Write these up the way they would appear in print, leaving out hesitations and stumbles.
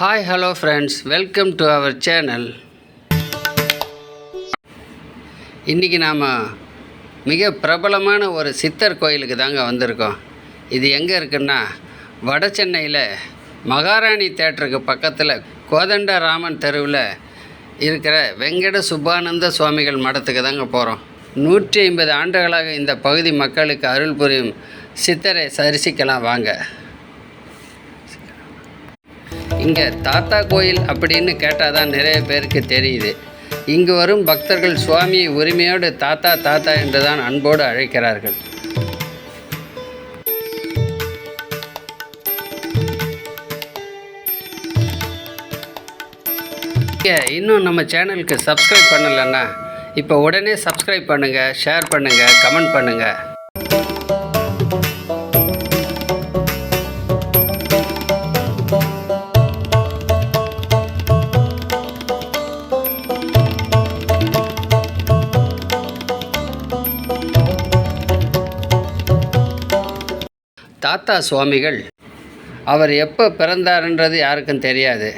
Hi hello friends, welcome to our channel. இன்றைக்கி நாம் மிக பிரபலமான ஒரு சித்தர் கோயிலுக்கு தாங்க வந்திருக்கோம். இது எங்கே இருக்குன்னா, வட சென்னையில் மகாராணி தேட்டருக்கு பக்கத்தில் கோதண்டராமன் தெருவில் இருக்கிற வெங்கட சுப்பானந்த சுவாமிகள் மடத்துக்கு தாங்க போகிறோம். 150 ஆண்டுகளாக இந்த பகுதி மக்களுக்கு அருள் புரியும் சித்தரை தரிசிக்கலாம் வாங்க. இங்கே தாத்தா கோயில் அப்படின்னு கேட்டால் தான் நிறைய பேருக்கு தெரியுது. இங்கு வரும் பக்தர்கள் சுவாமியை உரிமையோடு தாத்தா தாத்தா என்று தான் அன்போடு அழைக்கிறார்கள். இன்னும் நம்ம சேனலுக்கு சப்ஸ்கிரைப் பண்ணலைன்னா இப்போ உடனே சப்ஸ்கிரைப் பண்ணுங்கள், ஷேர் பண்ணுங்கள், கமெண்ட் பண்ணுங்கள். தாத்தா சுவாமிகள் அவர் எப்போ பிறந்தாருன்றது யாருக்கும் தெரியாது.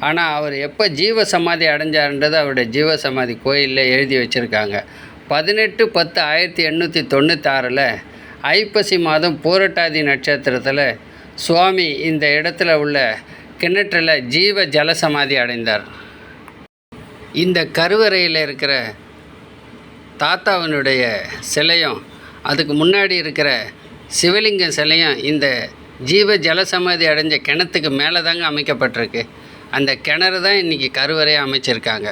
ஆனால் அவர் எப்போ ஜீவ சமாதி அடைஞ்சாருன்றது அவருடைய ஜீவ சமாதி கோயிலில் எழுதி வச்சுருக்காங்க. 18/10/1896 ஐப்பசி மாதம் பூரட்டாதி நட்சத்திரத்தில் சுவாமி இந்த இடத்துல உள்ள கிணற்றில் ஜீவ ஜலசமாதி அடைந்தார். இந்த கருவறையில் இருக்கிற தாத்தாவினுடைய சிலையும் அதுக்கு முன்னாடி இருக்கிற சிவலிங்க சிலையும் இந்த ஜீவ ஜலசமாதி அடைஞ்ச கிணத்துக்கு மேலே தாங்க அமைக்கப்பட்டிருக்கு. அந்த கிணறு தான் இன்றைக்கி கருவறையாக அமைச்சிருக்காங்க.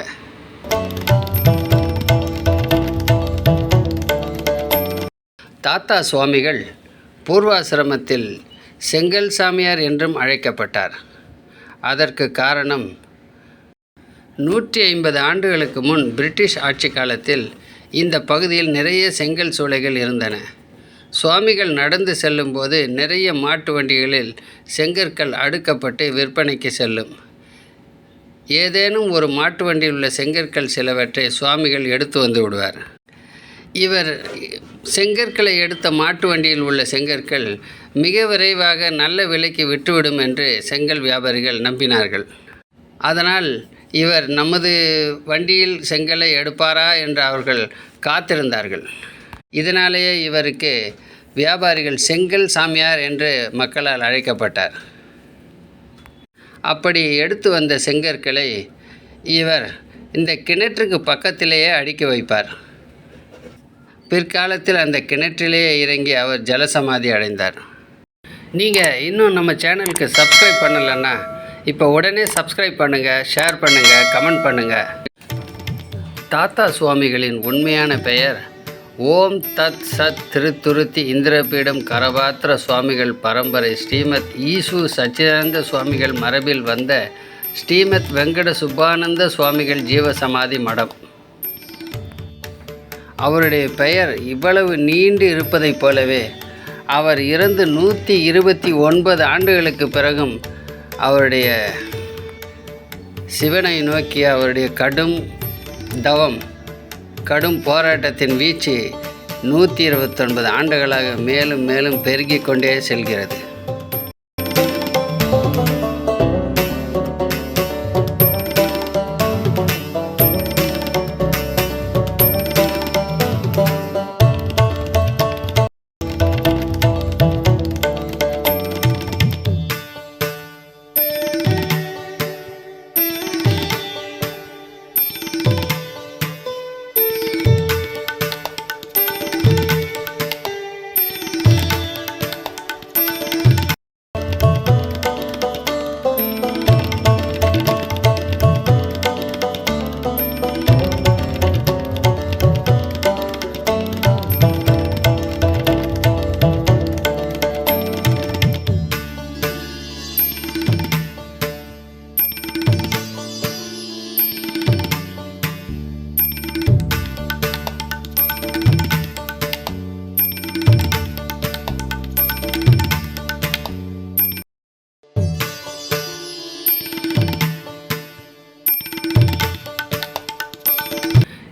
தாத்தா சுவாமிகள் பூர்வாசிரமத்தில் செங்கல் சாமியார் என்றும் அழைக்கப்பட்டார். அதற்கு காரணம் 150 ஆண்டுகளுக்கு முன் பிரிட்டிஷ் ஆட்சி காலத்தில் இந்த பகுதியில் நிறைய செங்கல் சூளைகள் இருந்தன. சுவாமிகள் நடந்து செல்லும்போது நிறைய மாட்டு வண்டிகளில் செங்கற்கள் அடுக்கப்பட்டு விற்பனைக்கு செல்லும். ஏதேனும் ஒரு மாட்டு வண்டியில் உள்ள செங்கற்கள் சிலவற்றை சுவாமிகள் எடுத்து வந்து விடுவார். இவர் செங்கற்களை எடுத்த மாட்டு வண்டியில் உள்ள செங்கற்கள் மிக விரைவாக நல்ல விலைக்கு விட்டுவிடும் என்று செங்கல் வியாபாரிகள் நம்பினார்கள். அதனால் இவர் நமது வண்டியில் செங்கலை எடுப்பாரா என்று அவர்கள் காத்திருந்தார்கள். இதனாலேயே இவருக்கு வியாபாரிகள் செங்கல் சாமியார் என்று மக்களால் அழைக்கப்பட்டார். அப்படி எடுத்து வந்த செங்கற்களை இவர் இந்த கிணற்றுக்கு பக்கத்திலேயே அடுக்கி வைப்பார். பிற்காலத்தில் அந்த கிணற்றிலேயே இறங்கி அவர் ஜலசமாதி அடைந்தார். நீங்கள் இன்னும் நம்ம சேனலுக்கு சப்ஸ்கிரைப் பண்ணலைன்னா இப்போ உடனே சப்ஸ்கிரைப் பண்ணுங்கள், ஷேர் பண்ணுங்கள், கமெண்ட் பண்ணுங்கள். தாத்தா சுவாமிகளின் உண்மையான பெயர் ஓம் தத் சத் திருத்துருத்தி இந்திரபீடம் கரபாத்திர சுவாமிகள் பரம்பரை ஸ்ரீமத் ஈசு சச்சிதானந்த சுவாமிகள் மரபில் வந்த ஸ்ரீமத் வெங்கட சுப்பானந்த சுவாமிகள் ஜீவசமாதி மடம். அவருடைய பெயர் இவ்வளவு நீண்டு இருப்பதைப் போலவே அவர் இறந்து 129 ஆண்டுகளுக்கு பிறகும் அவருடைய சிவனை நோக்கிய அவருடைய கடும் போராட்டத்தின் வீச்சு 129 ஆண்டுகளாக மேலும் மேலும் பெருகிக் கொண்டே செல்கிறது.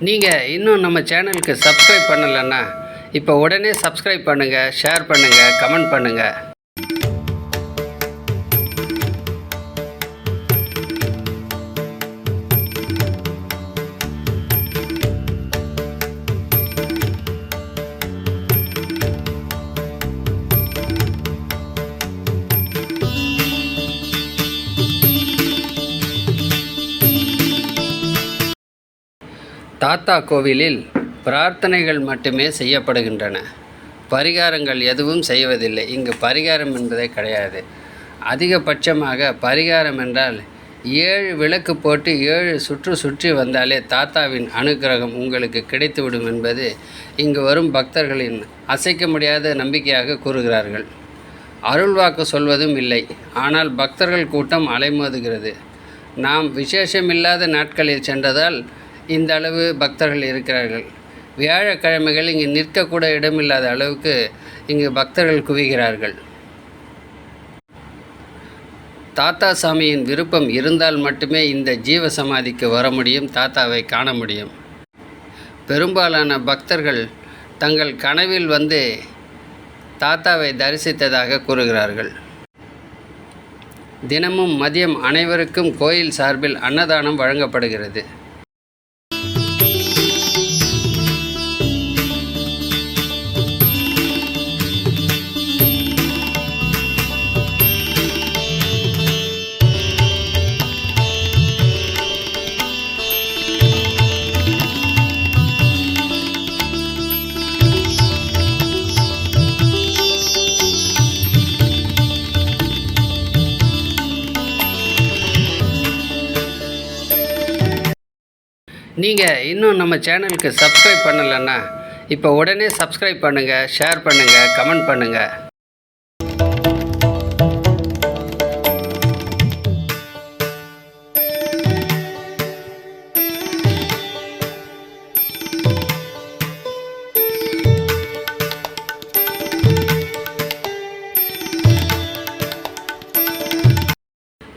நீங்கள் இன்னும் நம்ம சேனலுக்கு சப்ஸ்கிரைப் பண்ணலைன்னா இப்போ உடனே சப்ஸ்கிரைப் பண்ணுங்கள், ஷேர் பண்ணுங்கள், கமெண்ட் பண்ணுங்கள். தாத்தா கோவிலில் பிரார்த்தனைகள் மட்டுமே செய்யப்படுகின்றன. பரிகாரங்கள் எதுவும் செய்வதில்லை. இங்கு பரிகாரம் என்பதே கிடையாது. அதிகபட்சமாக பரிகாரம் என்றால் 7 விளக்கு போட்டு 7 சுற்றி வந்தாலே தாத்தாவின் அனுக்கிரகம் உங்களுக்கு கிடைத்துவிடும் என்பது இங்கு வரும் பக்தர்களின் அசைக்க முடியாத நம்பிக்கையாக கூறுகிறார்கள். அருள்வாக்கு சொல்வதும் இல்லை. ஆனால் பக்தர்கள் கூட்டம் அலைமோதுகிறது. நாம் விசேஷமில்லாத நாட்களில் சென்றதால் இந்த அளவு பக்தர்கள் இருக்கிறார்கள். வியாழக்கிழமைகள் இங்கு நிற்கக்கூட இடமில்லாத அளவுக்கு இங்கு பக்தர்கள் குவிகிறார்கள். தாத்தா சாமியின் விருப்பம் இருந்தால் மட்டுமே இந்த ஜீவ சமாதிக்கு வர முடியும், தாத்தாவை காண முடியும். பெரும்பாலான பக்தர்கள் தங்கள் கனவில் வந்து தாத்தாவை தரிசித்ததாக கூறுகிறார்கள். தினமும் மதியம் அனைவருக்கும் கோயில் சார்பில் அன்னதானம் வழங்கப்படுகிறது. நீங்கள் இன்னும் நம்ம சேனலுக்கு சப்ஸ்கிரைப் பண்ணலைன்னா இப்போ உடனே சப்ஸ்கிரைப் பண்ணுங்கள், ஷேர் பண்ணுங்கள், கமெண்ட் பண்ணுங்கள்.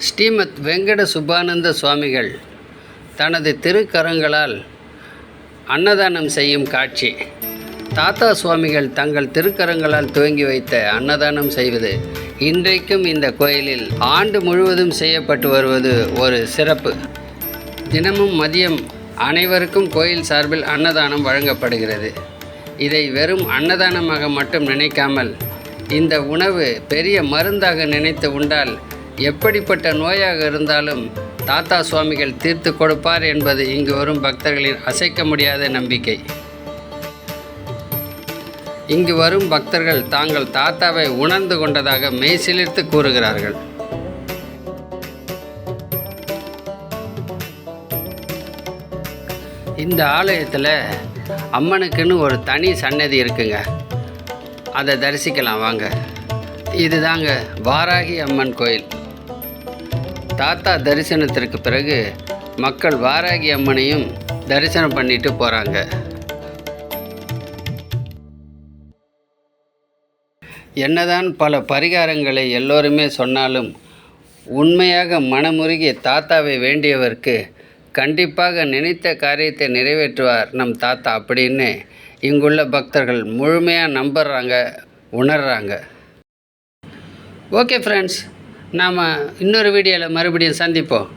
ஸ்ரீமத் வெங்கட சுப்பானந்த சுவாமிகள் தனது திருக்கரங்களால் அன்னதானம் செய்யும் காட்சி. தாத்தா சுவாமிகள் தங்கள் திருக்கரங்களால் துவங்கி வைத்த அன்னதானம் செய்வது இன்றைக்கும் இந்த கோயிலில் ஆண்டு முழுவதும் செய்யப்பட்டு வருவது ஒரு சிறப்பு. தினமும் மதியம் அனைவருக்கும் கோயில் சார்பில் அன்னதானம் வழங்கப்படுகிறது. இதை வெறும் அன்னதானமாக மட்டும் நினைக்காமல் இந்த உணவு பெரிய மருந்தாக நினைத்து உண்டால் எப்படிப்பட்ட நோயாக இருந்தாலும் தாத்தா சுவாமிகள் தீர்த்து கொடுப்பார் என்பது இங்கு வரும் பக்தர்களின் அசைக்க முடியாத நம்பிக்கை. இங்கு வரும் பக்தர்கள் தாங்கள் தாத்தாவை உணர்ந்து கொண்டதாக மெய்சிலிர்த்து கூறுகிறார்கள். இந்த ஆலயத்தில் அம்மனுக்குன்னு ஒரு தனி சன்னதி இருக்குங்க. அதை தரிசிக்கலாம் வாங்க. இதுதாங்க வாராகி அம்மன் கோயில். தாத்தா தரிசனத்திற்கு பிறகு மக்கள் வாராகி அம்மனையும் தரிசனம் பண்ணிட்டு போகிறாங்க. என்னதான் பல பரிகாரங்களை எல்லோருமே சொன்னாலும் உண்மையாக மனமுருகிய தாத்தாவை வேண்டியவருக்கு கண்டிப்பாக நினைத்த காரியத்தை நிறைவேற்றுவார் நம் தாத்தா அப்படின்னு இங்குள்ள பக்தர்கள் முழுமையாக நம்புகிறாங்க, உணர்கிறாங்க. ஓகே ஃப்ரெண்ட்ஸ், நாம் இன்னொரு வீடியோவில் மறுபடியும் சந்திப்போம்.